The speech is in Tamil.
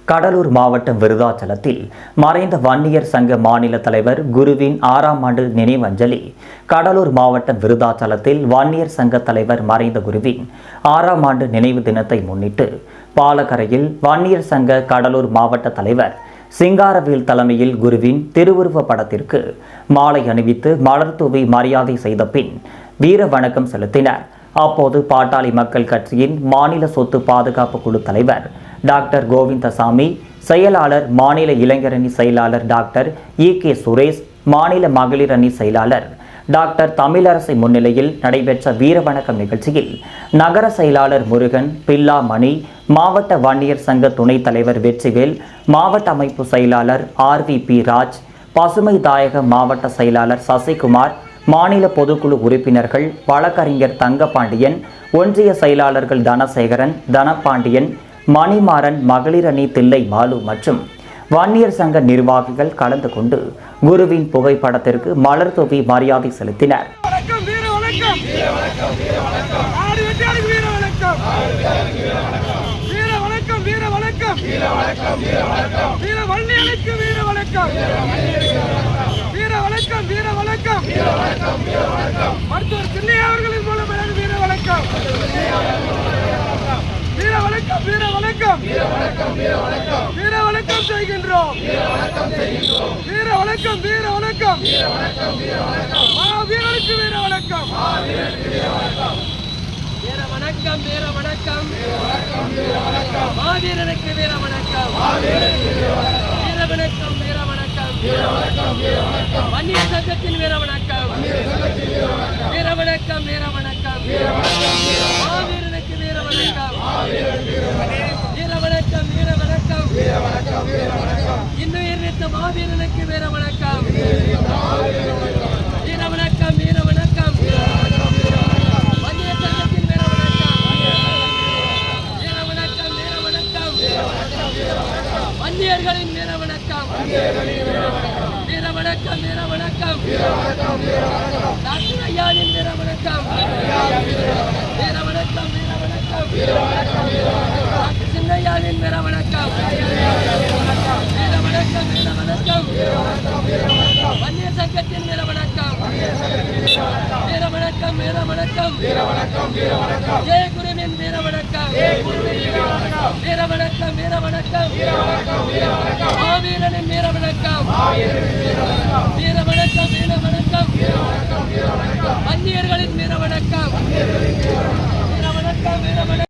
கடலூர் மாவட்டம் விருதாச்சலத்தில் மறைந்த வன்னியர் சங்க மாநில தலைவர் குருவின் 6ஆம் ஆண்டு நினைவஞ்சலி. கடலூர் மாவட்டம் விருதாச்சலத்தில் வன்னியர் சங்க தலைவர் மறைந்த குருவின் 6ஆம் ஆண்டு நினைவு தினத்தை முன்னிட்டு பாலக்கரையில் வன்னியர் சங்க கடலூர் மாவட்ட தலைவர் சிங்காரவேல் தலைமையில் குருவின் திருவுருவ படத்திற்கு மாலை அணிவித்து மலர் தூவி மரியாதை செய்த பின் வீர வணக்கம் செலுத்தினர். அப்போது பாட்டாளி மக்கள் கட்சியின் மாநில சொத்து பாதுகாப்பு குழு தலைவர் டாக்டர் கோவிந்தசாமி, செயலாளர் மாநில இளைஞரணி செயலாளர் டாக்டர் கே சுரேஷ், மாநில மகளிர் அணி செயலாளர் டாக்டர் தமிழரசி முன்னிலையில் நடைபெற்ற வீரவணக்கம் நிகழ்ச்சியில் நகர செயலாளர் முருகன், பில்லாமணி, மாவட்ட வன்னியர் சங்க துணைத் தலைவர் வெற்றிவேல், மாவட்ட அமைப்பு செயலாளர் RVP ராஜ், பசுமை தாயக மாவட்ட செயலாளர் சசிகுமார், மாநில பொதுக்குழு உறுப்பினர்கள் வழக்கறிஞர் தங்கபாண்டியன், ஒன்றிய செயலாளர்கள் தனசேகரன், தனபாண்டியன், மணிமாறன், மகளிர் அணி தில்லை மாலு மற்றும் வன்னியர் சங்க நிர்வாகிகள் கலந்து கொண்டு குருவின் புகைப்படத்திற்கு மலர் தூவி மரியாதை செலுத்தினர். மருத்துவர் சின்னையா அவர்களின் மூலம் வீர வணக்கம், வீர வணக்கம், வீர வணக்கம், வீர வணக்கம் செய்கின்றோம். வீர வணக்கம், வீர வணக்கம், வீரனுக்கு வீர வணக்கம், வீர வணக்கம், வீர வணக்கம், மாவீரனுக்கு வீர வணக்கம், வீர வணக்கம், வீர வணக்கம், வன்னியர் சங்கத்தின் வீர வணக்கம், வீர வணக்கம், வீர வணக்கம், மாவீரனுக்கு வீர வணக்கம், வீர வணக்கம், வீர வணக்கம், இன்னுயிர் நீத்த மாவீரனுக்கு வீர வணக்கம், வீர வணக்கம், வீர வணக்கம், வன்னியர் சங்கத்தின் வீர வணக்கம், வீர வணக்கம், வீர வணக்கம், வன்னியர்களின் வீர வணக்கம், வீர வணக்கம், வீர வணக்கம், டாக்டர் ஐயாவின் வீர வணக்கம், வீர வணக்கம், வீர வணக்கம், டாக்டர் சின்னையாவின் வீர வணக்கம், வீர வணக்கம், வீர வணக்கம், வன்னியர் சங்கத்தின் வீர வணக்கம், வீர வணக்கம், வீர வணக்கம், ஜெய குருவின் வீர வணக்கம், வீர வணக்கம், வீர வணக்கம், மாவீரனின் வீர வணக்கம், வீர வணக்கம், வீர வணக்கம், வன்னியர்களின் வீர வணக்கம், வீர வணக்கம், வீர வணக்கம்.